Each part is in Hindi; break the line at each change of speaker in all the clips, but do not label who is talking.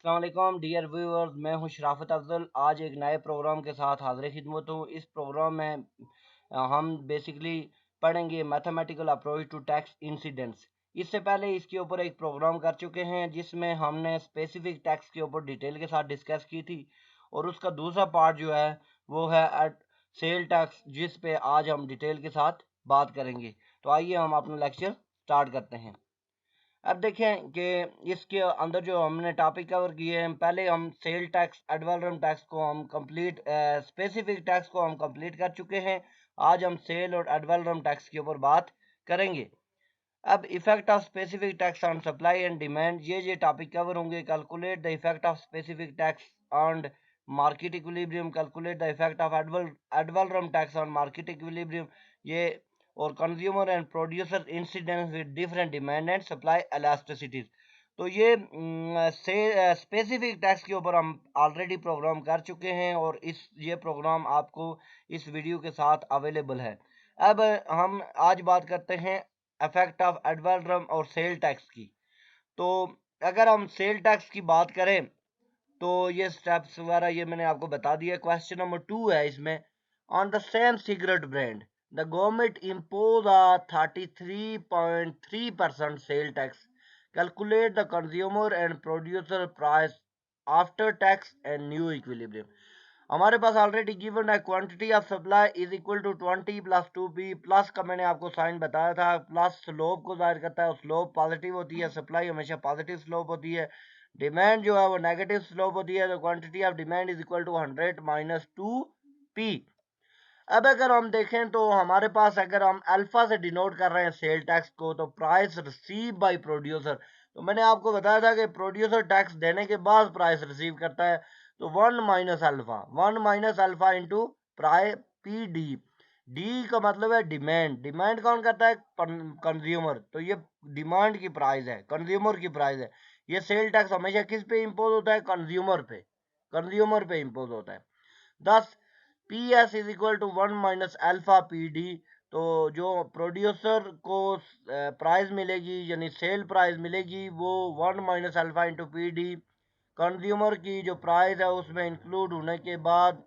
अस्सलाम वालेकुम डियर व्यूअर्स, मैं हूं शराफत अफजल। आज एक नए प्रोग्राम के साथ हाज़िर खिदमत हूं। इस प्रोग्राम में हम बेसिकली पढ़ेंगे mathematical approach to tax incidents. इससे पहले इसके ऊपर एक प्रोग्राम कर चुके हैं जिसमें हमने स्पेसिफिक टैक्स के ऊपर डिटेल के साथ डिस्कस की थी, और उसका दूसरा पार्ट जो है वो है सेल टैक्स, जिस पे आज हम डिटेल के साथ बात करेंगे। तो आइए हम अपना लेक्चर स्टार्ट करते हैं। अब देखें कि इसके अंदर जो हमने टॉपिक कवर किए हैं, पहले हम sale tax ad valorem tax को हम कंप्लीट, स्पेसिफिक टैक्स को हम कंप्लीट कर चुके हैं। आज हम सेल और एड वैलोरम टैक्स के ऊपर बात करेंगे। अब effect of specific tax on supply and demand, ये टॉपिक कवर होंगे। Calculate the effect of specific tax on market equilibrium, calculate the effect of ad valorem tax on market equilibrium, ये और consumer and producer incidence with different demand and supply elasticities. तो ये से स्पेसिफिक टैक्स के ऊपर हम ऑलरेडी प्रोग्राम कर चुके हैं, और ये प्रोग्राम आपको इस वीडियो के साथ अवेलेबल है। अब हम आज बात करते हैं इफेक्ट ऑफ एड वैलोरम और सेल टैक्स की। तो अगर हम सेल टैक्स की बात करें तो ये स्टेप्स वगैरह ये मैंने आपको बता दिया। क्वेश्चन नंबर 2 है इसमें, on the same cigarette brand the government impose a 33.3% sale tax, calculate the consumer and producer price after tax and new equilibrium. हमारे पास ऑलरेडी गिवन है quantity of supply is equal to 20 plus 2p। Plus का मैंने आपको साइन बताया था, प्लस स्लोप को जाहिर करता है, स्लोप पॉजिटिव होती है, सप्लाई हमेशा पॉजिटिव स्लोप होती है। डिमांड जो है वो नेगेटिव स्लोप होती है, तो quantity of demand is equal to 100 minus 2p। अब अगर हम देखें तो हमारे पास, अगर हम अल्फा से डिनोट कर रहे हैं सेल टैक्स को, तो प्राइस रिसीव बाय प्रोड्यूसर। तो मैंने आपको बताया था कि प्रोड्यूसर टैक्स देने के बाद प्राइस रिसीव करता है। तो 1 minus alpha into price P D. D का मतलब है डिमांड। डिमांड कौन करता है? कंज्यूमर। तो ये डिमांड की प्राइस है, कंज्यूमर की प्राइस है। ये सेल टैक्स हमेशा किस पे इम्पोज होता है? कंज्यूमर पे। कंज्यूमर पे इम्पोज होता है। 10 P S is equal to 1 minus alpha P D. तो जो प्रोड्यूसर को प्राइस मिलेगी, यानी सेल प्राइस मिलेगी, वो 1 minus alpha into P D. Consumer की जो प्राइस है उसमें इंक्लूड होने के बाद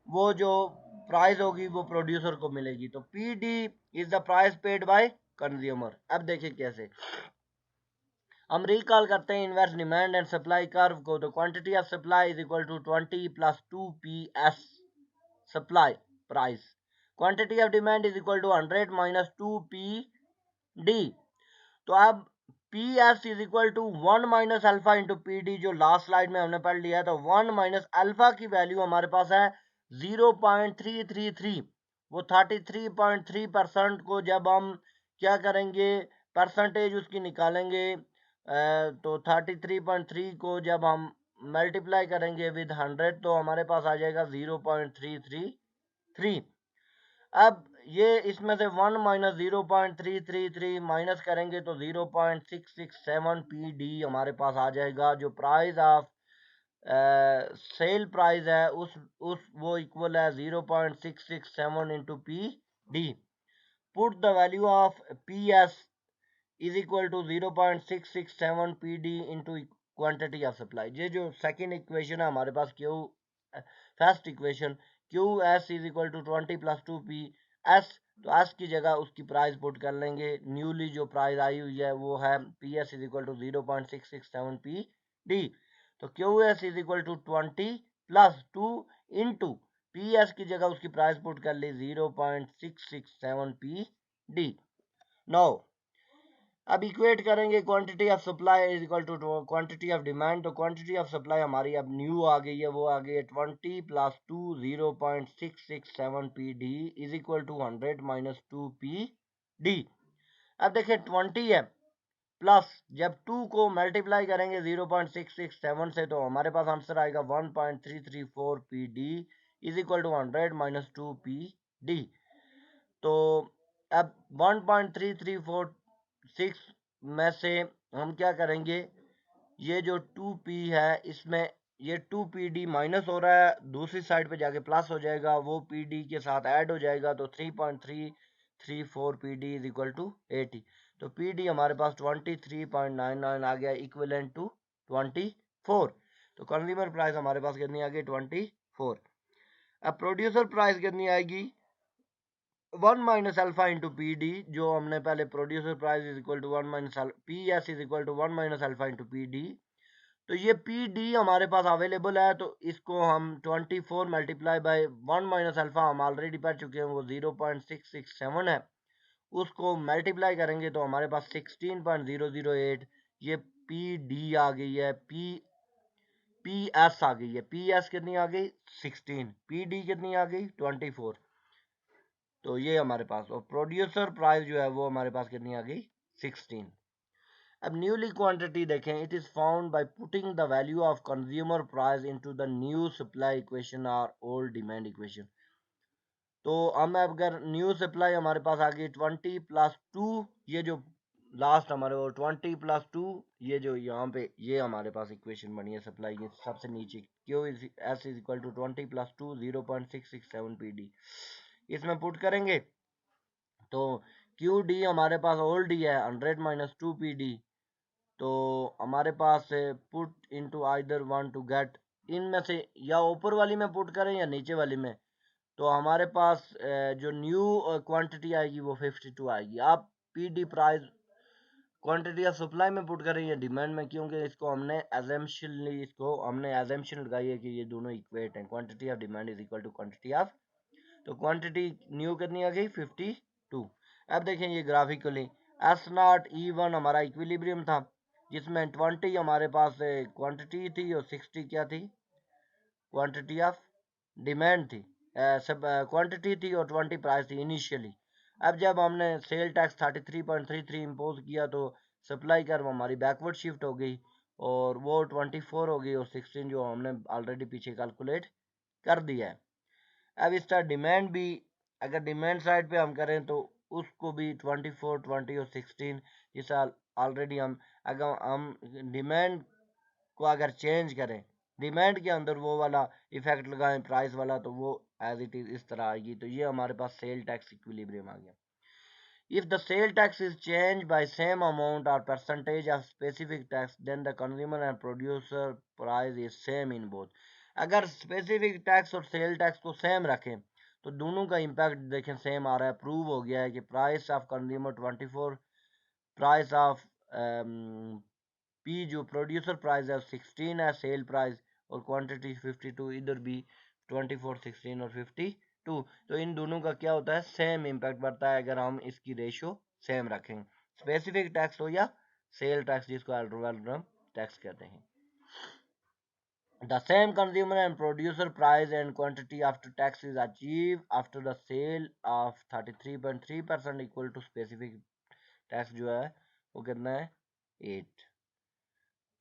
वो जो प्राइस होगी वो प्रोड्यूसर को मिलेगी। तो P D is the price paid by consumer. अब देखिए कैसे हम रिकॉल करते हैं inverse demand and supply curve को। तो quantity of supply is equal to 20 plus 2ps supply price. Quantity of demand is equal to 100 minus 2pd। तो अब P S is equal to 1 minus alpha into P D, जो लास्ट स्लाइड में हमने पढ़ लिया है। तो 1 माइनस अल्फा की वैल्यू हमारे पास है 0.333। वो 33.3% को जब हम क्या करेंगे, परसेंटेज उसकी निकालेंगे, तो 33.3 को जब हम मल्टीप्लाई करेंगे विद 100 तो हमारे पास आ जाएगा 0.333। अब ये इसमें से 1 माइनस 0.333 माइनस करेंगे तो 0.667 पी डी हमारे पास आ जाएगा। जो प्राइस ऑफ सेल प्राइस है उस वो इक्वल है 0.667 into P D. Put the value of P S is equal to 0.667 P D into quantity of supply. ये जो सेकेंड इक्वेशन है हमारे पास, Q first equation, Q S is equal to 20 plus 2p S. तो एस की जगह उसकी प्राइस पुट कर लेंगे। न्यूली जो प्राइस आई हुई है वो है P S is equal to 0.667 P D. तो Q S is equal to 20 plus 2 into P S की जगह उसकी प्राइस पुट कर ली 0.667 पी डी। नो अब इक्वेट करेंगे quantity of supply is equal to quantity of demand. तो क्वांटिटी ऑफ सप्लाई हमारी अब न्यू आ गई है, वो आ गई है 20 plus 2 0.667 P D is equal to 100 minus 2pd। अब देखिए 20 है, प्लस जब 2 को मल्टीप्लाई करेंगे 0.667 से तो हमारे पास आंसर आएगा 1.334pd is equal to 100 minus 2pd। तो अब 1.3346 में से हम क्या करेंगे, ये जो 2p है इसमें ये 2pd माइनस हो रहा है, दूसरी साइड पे जाके प्लस हो जाएगा, वो pd के साथ ऐड हो जाएगा। तो 3.334pd इज इक्वल टू 80। तो pd हमारे पास 23.99 आ गया, इक्विवेलेंट टू 24। तो कंज्यूमर प्राइस हमारे पास कितनी आ गई 24। अब प्रोड्यूसर प्राइस कितनी आएगी 1 minus alpha into P D, जो हमने पहले producer price is equal to 1 minus P S is equal to 1 minus alpha into P D. तो ये पी डी हमारे पास अवेलेबल है, तो इसको हम 24 मल्टीप्लाई बाय 1 माइनस अल्फा हम ऑलरेडी पढ़ चुके हैं, वो 0.667 है, उसको मल्टीप्लाई करेंगे तो हमारे पास 16.008 ये पी डी आ गई है। पी एस आ गई है, पी एस कितनी आ गई 16, पी डी कितनी आ गई 24। तो ये हमारे पास, और प्रोड्यूसर प्राइस जो है वो हमारे पास कितनी आ गई 16। अब न्यूली क्वांटिटी देखें, it is found by putting the value of consumer price into the new supply equation और ओल्ड डिमांड इक्वेशन। तो हम अगर न्यू सप्लाई हमारे पास आ गई 20 प्लस 2, ये जो लास्ट हमारे वो 20 प्लस 2, ये जो यहाँ पे ये हमारे पास इक्वेशन बनी है सप्लाई की सबसे नीचे, Q is S is equal to 20 plus 2 0.667 P D, इसमें पुट करेंगे तो क्यू डी हमारे पास ओल्ड डी है 100 माइनस 2 पी डी। तो हमारे पास put into either one to get, इनमें से या ऊपर वाली में पुट करें या नीचे वाली में, तो हमारे पास जो न्यू क्वांटिटी आएगी वो 52 आएगी। आप P D price quantity of supply में पुट करें या डिमांड में, क्योंकि इसको हमने एजम्पशनली इसको हमने एजम्पशन लगाई है कि ये दोनों इक्वेट हैं, quantity of demand is equal to quantity of, तो क्वांटिटी न्यू कितनी आ गई 52। अब देखें ये graphically S naught E one हमारा इक्विलिब्रियम था, जिसमें 20 हमारे पास क्वांटिटी थी और 60 क्या थी क्वांटिटी ऑफ डिमांड थी, सब क्वांटिटी थी और 20 प्राइस थी इनिशियली। अब जब हमने सेल टैक्स 33.33 इम्पोज किया तो सप्लाई कर्व हमारी बैकवर्ड शिफ्ट हो गई और वो 24 हो गई और 16 जो हमने ऑलरेडी पीछे कैलकुलेट कर दिया है। अब इसका डिमांड भी, अगर डिमांड साइड पे हम करें तो उसको भी 24 20 और 16, जिससे ऑलरेडी हम अगर हम डिमांड को अगर चेंज करें, डिमांड के अंदर वो वाला इफेक्ट लगाएं प्राइस वाला, तो वो एज इट इज इस तरह आएगी। तो ये हमारे पास सेल टैक्स इक्विलिब्रियम आ गया। If the sale tax is changed by same amount or percentage of specific tax, then the consumer and producer price is same in both. अगर स्पेसिफिक टैक्स और सेल टैक्स को सेम रखें तो दोनों का इम्पैक्ट देखें सेम आ रहा है। प्रूव हो गया है कि price of consumer 24, price of P जो प्रोड्यूसर प्राइस है 16 है सेल प्राइस, और क्वांटिटी 52, इधर भी 24 16 और 52। तो इन दोनों का क्या होता है सेम इम्पैक्ट बढ़ता है अगर हम इसकी रेशो सेम रखें, स्पेसिफिक टैक्स हो या सेल टैक्स जिसको एल्ड्रोवेलम टैक्स कहते हैं। The same consumer and producer price and quantity after tax is achieved after the sale of 33.3% equal to specific tax जो है वो कितना है 8।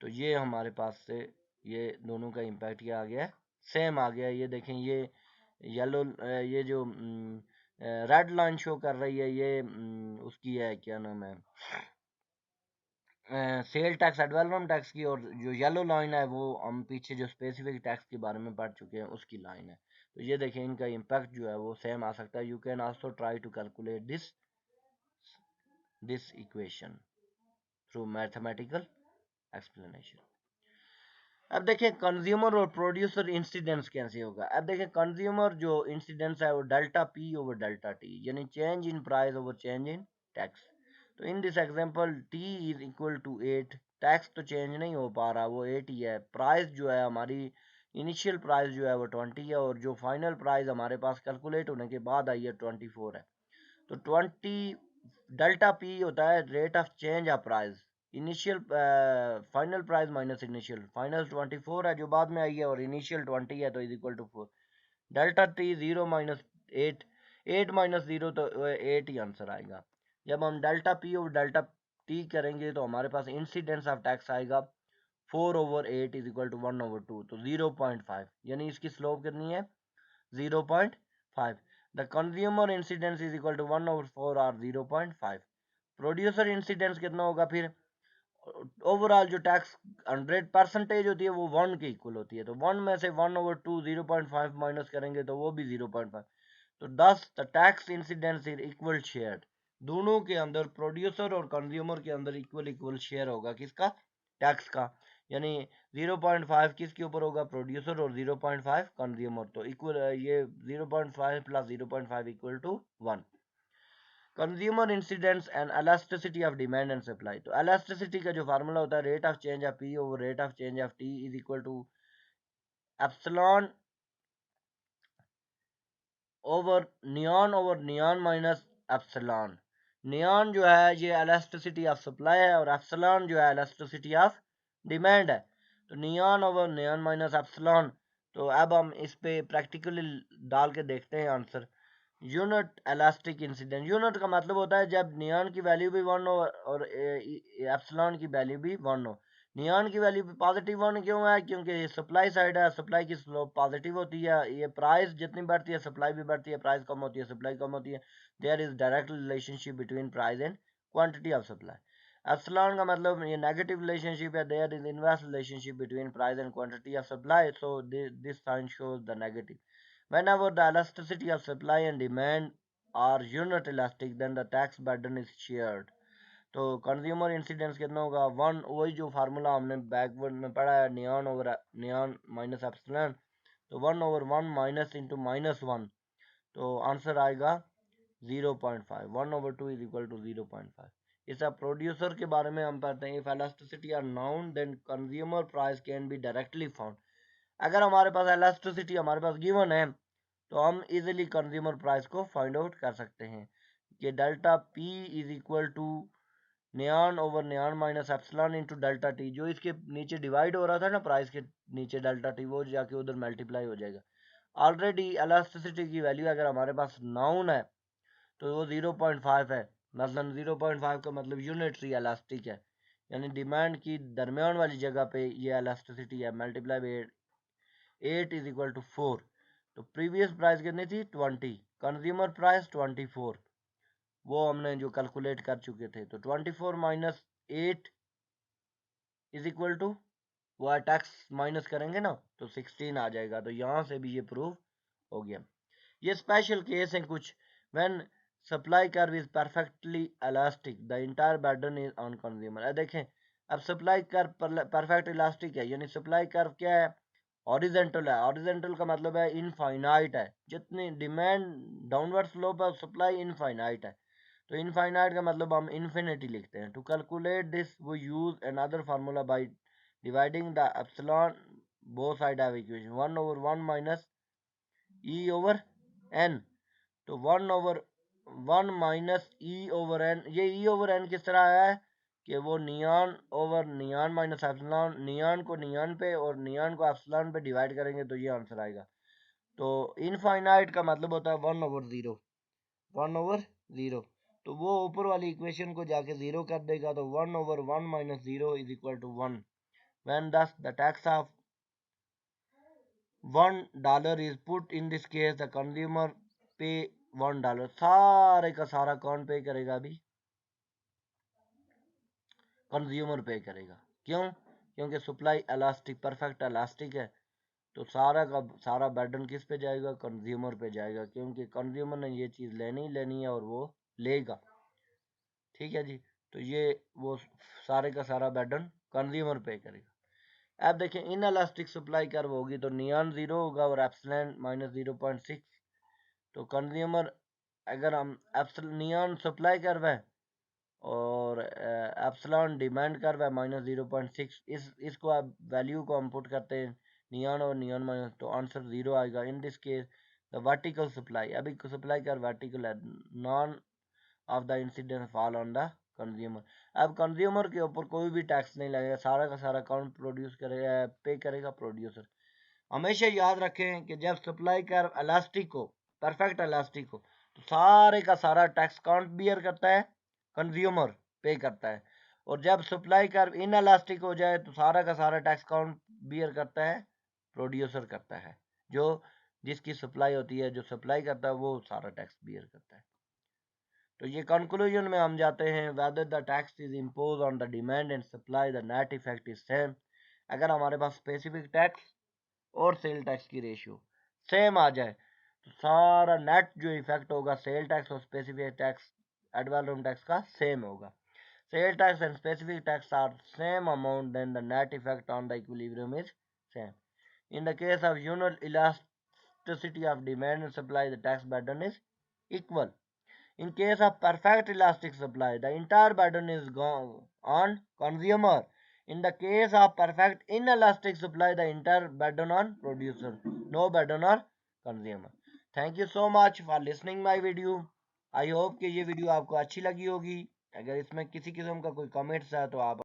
तो ये हमारे पास से ये दोनों का इम्पैक्ट क्या आ गया सेम आ गया। ये देखें ये येलो ये जो रेड लाइन शो कर रही है ये उसकी है क्या नाम है सेल टैक्स एडवालम टैक्स की, और जो येलो लाइन है वो हम पीछे जो स्पेसिफिक टैक्स के बारे में पढ़ चुके हैं उसकी लाइन है। तो ये देखें इनका इम्पैक्ट जो है वो सेम आ सकता है। You can also try to calculate this equation through mathematical explanation. अब देखिए कंज्यूमर और प्रोड्यूसर इंसिडेंस कैसे होगा। अब देखिए कंज्यूमर जो इंसिडेंस है वो delta P over delta T, यानी change in price over change in tax. तो in this example T is equal to 8, tax तो चेंज नहीं हो पा रहा वो 8 ही है, प्राइस जो है हमारी इनिशियल प्राइस जो है वो 20 है और जो फाइनल प्राइस हमारे पास कैलकुलेट होने के बाद आई है 24 है। तो 20 डेल्टा पी होता है rate of change of price, initial final price minus initial, final 24 है जो बाद में आई है और इनिशियल 20 है तो is equal to 4। Delta T 0 minus 8, 8 minus 0 तो 8 ही आंसर आएगा। जब हम डेल्टा पी और डेल्टा टी करेंगे तो हमारे पास इंसिडेंस ऑफ टैक्स आएगा 4 over 8 is equal to 1 over 2, तो 0.5, यानी इसकी स्लोप कितनी है 0.5। The consumer incidence is equal to 1 over 4 और 0.5। प्रोड्यूसर इंसिडेंस कितना होगा फिर, ओवरऑल जो टैक्स 100% होती है वो 1 के इक्वल होती है, तो 1 में से 1 ओवर 2 0.5 माइनस करेंगे तो वो भी 0.5। तो 10 the tax incidence is equal share, दोनों के अंदर प्रोड्यूसर और कंज्यूमर के अंदर इक्वल इक्वल शेयर होगा किसका टैक्स का, यानी 0.5 किसके ऊपर होगा, प्रोड्यूसर, और 0.5 कंज्यूमर। तो इक्वल ये 0.5 plus 0.5 equal to 1। Consumer incidents and elasticity of demand and supply. तो elasticity का जो फार्मूला होता है, rate of change of P over rate of change of T is equal to epsilon over neon minus epsilon. Neon जो है ये elasticity ऑफ सप्लाई है, और एप्सिलॉन जो है elasticity ऑफ डिमांड है। तो neon over neon minus epsilon. तो अब हम इस पे प्रैक्टिकली डाल के देखते हैं answer. Unit elastic incident, unit का मतलब होता है जब नियॉन की वैल्यू भी 1 हो और एप्सिलॉन की वैल्यू भी 1 हो। नियॉन की वैल्यू पॉजिटिव 1 क्यों है, क्योंकि सप्लाई साइड है, सप्लाई की स्लोप पॉजिटिव होती है। ये प्राइस जितनी बढ़ती है सप्लाई भी बढ़ती है, प्राइस कम होती है सप्लाई कम होती है। There is direct relationship between price and quantity of supply. Epsilon का मतलब ये नेगेटिव रिलेशनशिप है, there is inverse relationship between price and quantity of supply, so this sign shows the negative. Whenever the elasticity of supply and demand are unit elastic, then the tax burden is shared. तो कंज्यूमर इंसिडेंस कितना होगा, 1, वही जो फार्मूला हमने बैकवर्ड में पढ़ा है, neon over neon minus epsilon. तो 1/1 माइनस इंटू -1, तो आंसर आएगा 0.5। 1/2 इज इक्वल टू 0.5। इस प्रोड्यूसर के बारे में हम पढ़ते हैं, if elasticity are known then consumer price can be directly found. अगर हमारे पास elasticity हमारे पास गिवन है तो हम इजीली कंज्यूमर प्राइस को फाइंड आउट कर सकते हैं कि delta P is equal to neon over neon minus epsilon into delta T. जो इसके नीचे डिवाइड हो रहा था ना प्राइस के नीचे डेल्टा टी, वो जाके उधर मल्टीप्लाई हो जाएगा। ऑलरेडी elasticity की वैल्यू अगर हमारे पास नाउन है तो वो 0.5 है। मतलब 0.5 का मतलब यूनिटरी इलास्टिक है, यानी डिमांड की दरमियान वाली जगह पे ये elasticity है। Multiply by 8 is equal to 4। तो प्रीवियस प्राइस कितनी थी, 20, कंज्यूमर प्राइस 24, वो हमने जो कैलकुलेट कर चुके थे। तो 24 माइनस 8 इज इक्वल टू, वो टैक्स माइनस करेंगे ना तो 16 आ जाएगा। तो यहाँ से भी ये प्रूव हो गया। ये स्पेशल केस है कुछ, when supply curve is perfectly elastic the entire burden is on consumer. देखें अब सप्लाई कर्व परफेक्ट इलास्टिक है, यानी सप्लाई कर्व क्या है, हॉरिजेंटल है। हॉरिजेंटल का मतलब है इनफाइनाइट है, जितनी डिमांड डाउनवर्ड स्लोप है सप्लाई इनफाइनाइट है। तो इनफाइनाइट का मतलब हम इन्फिनिटी लिखते हैं। टू कैलकुलेट दिस वो use another formula by dividing the epsilon both side of equation, 1/1 minus E over N. तो 1/1 माइनस ई ओवर एन, ये ई ओवर एन किस तरह आया है कि वो neon over neon minus epsilon, neon को नियॉन पे और नियॉन को एप्सिलॉन पे डिवाइड करेंगे तो ये आंसर आएगा। तो इनफाइनाइट का मतलब होता है 1/0, 1/0। तो वो ऊपर वाली इक्वेशन को जाके 0 कर देगा, तो 1/1 minus 0 is equal to 1। When does the tax of $1 is put in this case the consumer pay $1। सारे का सारा कौन पे करेगा, अभी कंज्यूमर पे करेगा। क्यों, क्योंकि सप्लाई इलास्टिक परफेक्ट इलास्टिक है, तो सारा का सारा बर्डन किस पे जाएगा, कंज्यूमर पे जाएगा, क्योंकि कंज्यूमर ने ये चीज़ लेनी ही लेनी है और वो लेगा। ठीक है जी, तो ये वो सारे का सारा बर्डन कंज्यूमर पे करेगा। अब देखें इन इलास्टिक सप्लाई कर्व होगी तो नियॉन 0 होगा और एप्सिलॉन -0.6। तो कंज्यूमर, अगर हम नियॉन सप्लाई कर्व है और एप्सिलॉन डिमांड कर्व है -0.6, इसको आप वैल्यू को हम पुट करते हैं नियॉन और नियॉन माइनस, तो आंसर 0 आएगा। In this case the vertical supply, अभी सप्लाई कर्व वर्टिकल है, none of the incident fall on the consumer. अब कंज्यूमर के ऊपर कोई भी टैक्स नहीं लगेगा, सारा का सारा कौन प्रोड्यूस करेगा, पे करेगा, प्रोड्यूसर। हमेशा याद रखें कि जब सप्लाई कर्व इलास्टिक हो, परफेक्ट इलास्टिक हो, तो सारे का सारा टैक्स कौन बियर करता है, कंज्यूमर पे करता है। और जब सप्लाई कर्व इन इलास्टिक हो जाए तो सारा का सारा टैक्स कौन बियर करता है, प्रोड्यूसर करता है। जो जिसकी सप्लाई होती है, जो सप्लाई करता है वो सारा टैक्स बियर करता है। तो ये कंक्लूजन में हम जाते हैं, whether the tax is impose on the demand and supply the net effect is same. अगर हमारे पास स्पेसिफिक टैक्स और सेल टैक्स की रेशियो सेम आ जाए तो सारा नेट जो इफेक्ट होगा सेल टैक्स और specific tax ad valorem tax का सेम होगा। Sale tax and specific tax are same amount, then the net effect on the equilibrium is same. In the case of uniform elasticity of demand and supply, the tax burden is equal. In case of perfect elastic supply, the entire burden is gone on consumer. In the case of perfect inelastic supply, the entire burden on producer. No burden on consumer. Thank you so much for listening my video. I hope कि ये वीडियो आपको अच्छी लगी होगी. अगर इसमें किसी किस्म का कोई कमेंट्स है तो आप